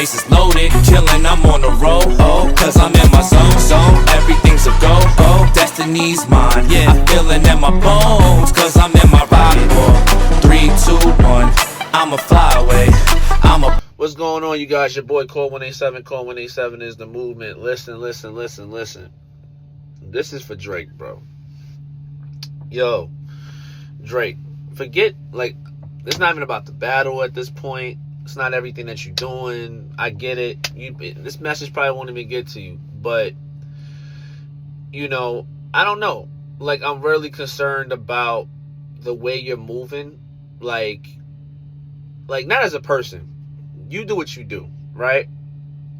case is loaded. Killing, I'm on the road, cause I'm in my zone. Everything's a go, destiny's mine. Yeah, I feel it in my bones, cause I'm in my ride. 3, 2, 1, I'ma fly away. What's going on, you guys? Your boy Call 187. Call 187 is the movement. Listen. This is for Drake, bro. Yo, Drake, forget, like, it's not even about the battle at this point. It's not everything that you're doing. I get it. This message probably won't even get to you. But, you know, I don't know. Like, I'm really concerned about the way you're moving. Like not as a person. You do what you do, right?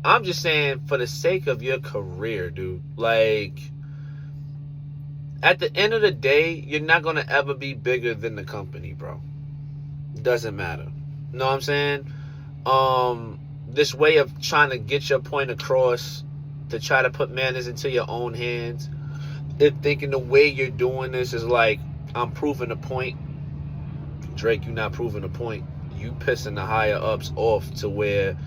I'm just saying for the sake of your career, dude. Like, at the end of the day, you're not going to ever be bigger than the company, bro. Doesn't matter. Know what I'm saying? This way of trying to get your point across, to try to put matters into your own hands, if thinking the way you're doing this is like, I'm proving a point. Drake, you're not proving a point. You pissing the higher ups off to where,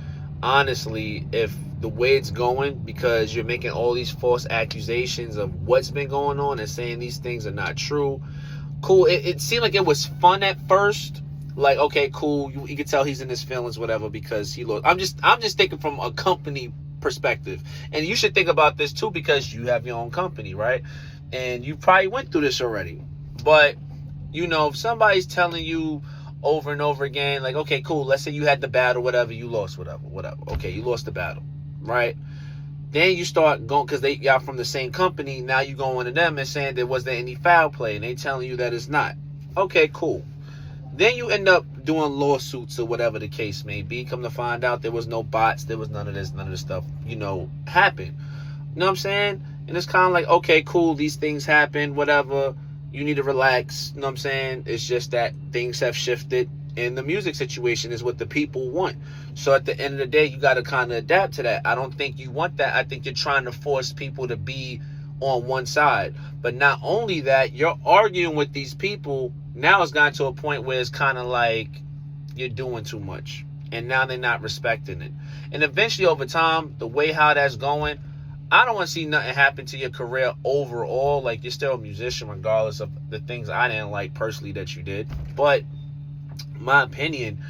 honestly, if the way it's going, because you're making all these false accusations of what's been going on and saying these things are not true. Cool. It seemed like it was fun at first. Like, okay, cool. You can tell he's in his feelings, whatever, because he lost. I'm just thinking from a company perspective. And you should think about this too, because you have your own company, right? And you probably went through this already. But, you know, if somebody's telling you over and over again, like, okay, cool, let's say you had the battle, whatever, you lost, whatever. Okay, you lost the battle, right? Then you start going, because y'all from the same company, now you going to them and saying there wasn't any foul play, and they telling you that it's not. Okay, cool. Then you end up doing lawsuits or whatever the case may be. Come to find out there was no bots, there was none of this stuff, you know, happened. You know what I'm saying? And it's kind of like, okay, cool, these things happen, whatever. You need to relax, you know what I'm saying? It's just that things have shifted, and the music situation is what the people want. So at the end of the day, you got to kind of adapt to that. I don't think you want that. I think you're trying to force people to be on one side. But not only that, you're arguing with these people. Now it's gotten to a point where it's kind of like you're doing too much. And now they're not respecting it. And eventually over time, the way how that's going, I don't want to see nothing happen to your career overall. Like, you're still a musician regardless of the things I didn't like personally that you did. But my opinion,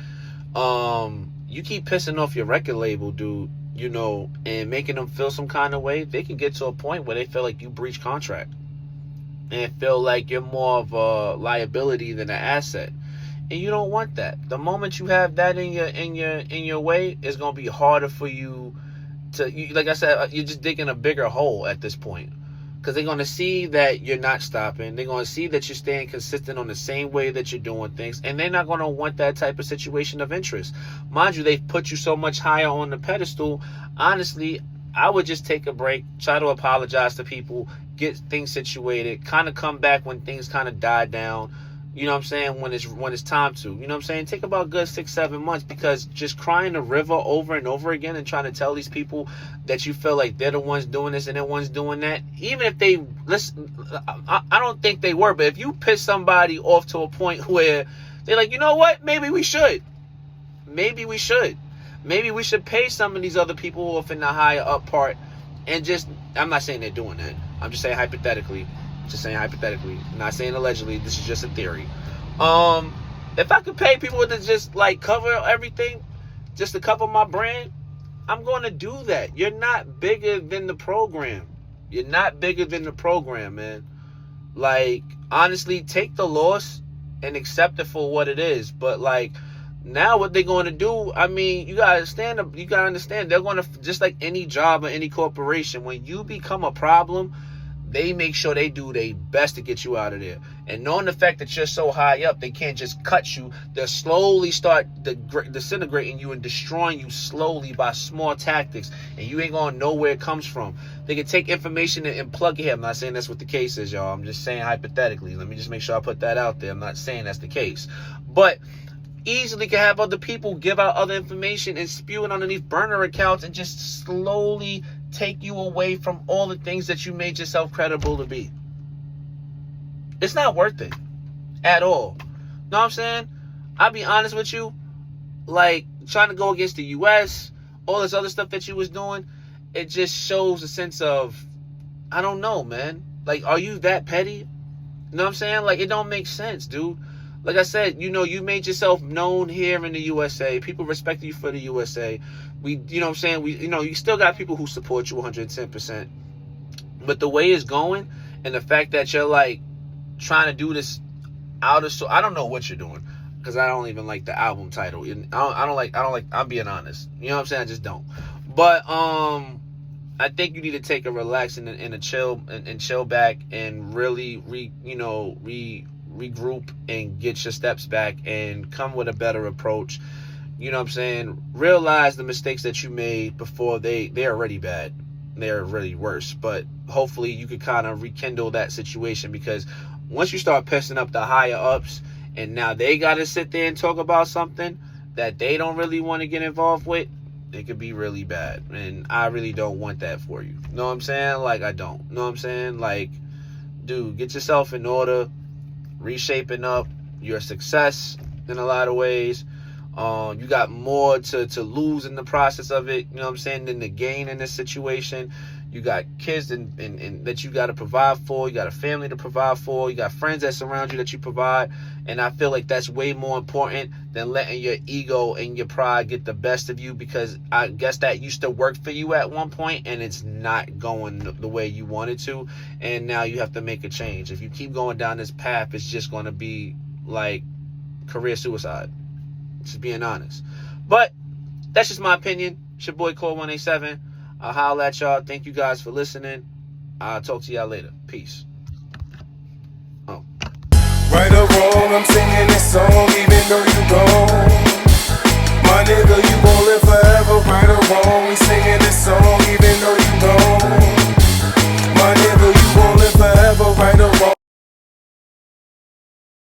you keep pissing off your record label, dude, you know, and making them feel some kind of way. They can get to a point where they feel like you breached contract and feel like you're more of a liability than an asset. And you don't want that. The moment you have that in your way, it's gonna be harder for you to, like I said, you're just digging a bigger hole at this point, because they're going to see that you're not stopping. They're going to see that you're staying consistent on the same way that you're doing things, and they're not going to want that type of situation of interest. Mind you, they've put you so much higher on the pedestal. Honestly, I would just take a break, try to apologize to people, get things situated, kind of come back when things kind of die down. You know what I'm saying? When it's time to. You know what I'm saying? Take about a good 6-7 months, because just crying the river over and over again and trying to tell these people that you feel like they're the ones doing this and they're the ones doing that, even if they listen, I don't think they were, but if you piss somebody off to a point where they're like, you know what? Maybe we should pay some of these other people off in the higher up part, and just, I'm not saying they're doing that. I'm just saying hypothetically. I'm not saying allegedly. This is just a theory. If I could pay people to just like cover everything, just to cover my brand, I'm going to do that. You're not bigger than the program. Man. Like, honestly, take the loss and accept it for what it is. But like, now what they're going to do, I mean, you gotta understand, they're going to, just like any job or any corporation, when you become a problem, they make sure they do their best to get you out of there. And knowing the fact that you're so high up, they can't just cut you. They'll slowly start disintegrating you and destroying you slowly by small tactics. And you ain't going to know where it comes from. They can take information and plug it here. I'm not saying that's what the case is, y'all. I'm just saying hypothetically. Let me just make sure I put that out there. I'm not saying that's the case. But easily can have other people give out other information and spew it underneath burner accounts and just slowly take you away from all the things that you made yourself credible to be. It's not worth it at all. Know what I'm saying? I'll be honest with you, like trying to go against the US all this other stuff that you was doing, it just shows a sense of, I don't know, man. Like, are you that petty? You know what I'm saying? Like, it don't make sense, dude. Like I said, you know, you made yourself known here in the USA. People respect you for the USA. You know what I'm saying? You still got people who support you 110%. But the way it's going, and the fact that you're, like, trying to do this out of, so I don't know what you're doing, because I don't even like the album title. I don't like, I'm being honest. You know what I'm saying? I just don't. But, I think you need to take a relax and a chill and chill back and really regroup and get your steps back and come with a better approach. You know what I'm saying? Realize the mistakes that you made before they're already bad. They're really worse. But hopefully you could kind of rekindle that situation, because once you start pissing up the higher ups and now they got to sit there and talk about something that they don't really want to get involved with, it could be really bad. And I really don't want that for you. Know what I'm saying? Like, I don't. Know what I'm saying? Like, dude, get yourself in order. Reshaping up your success in a lot of ways. You got more to lose in the process of it, you know what I'm saying, than to gain in this situation. You got kids and that you got to provide for. You got a family to provide for. You got friends that surround you that you provide. And I feel like that's way more important than letting your ego and your pride get the best of you, because I guess that used to work for you at one point and it's not going the way you wanted to. And now you have to make a change. If you keep going down this path, it's just going to be like career suicide. Just being honest. But that's just my opinion. It's your boy Core 187. I'll holler at y'all. Thank you guys for listening. I'll talk to y'all later. Peace. Right or wrong, I'm singing this song even though you gone.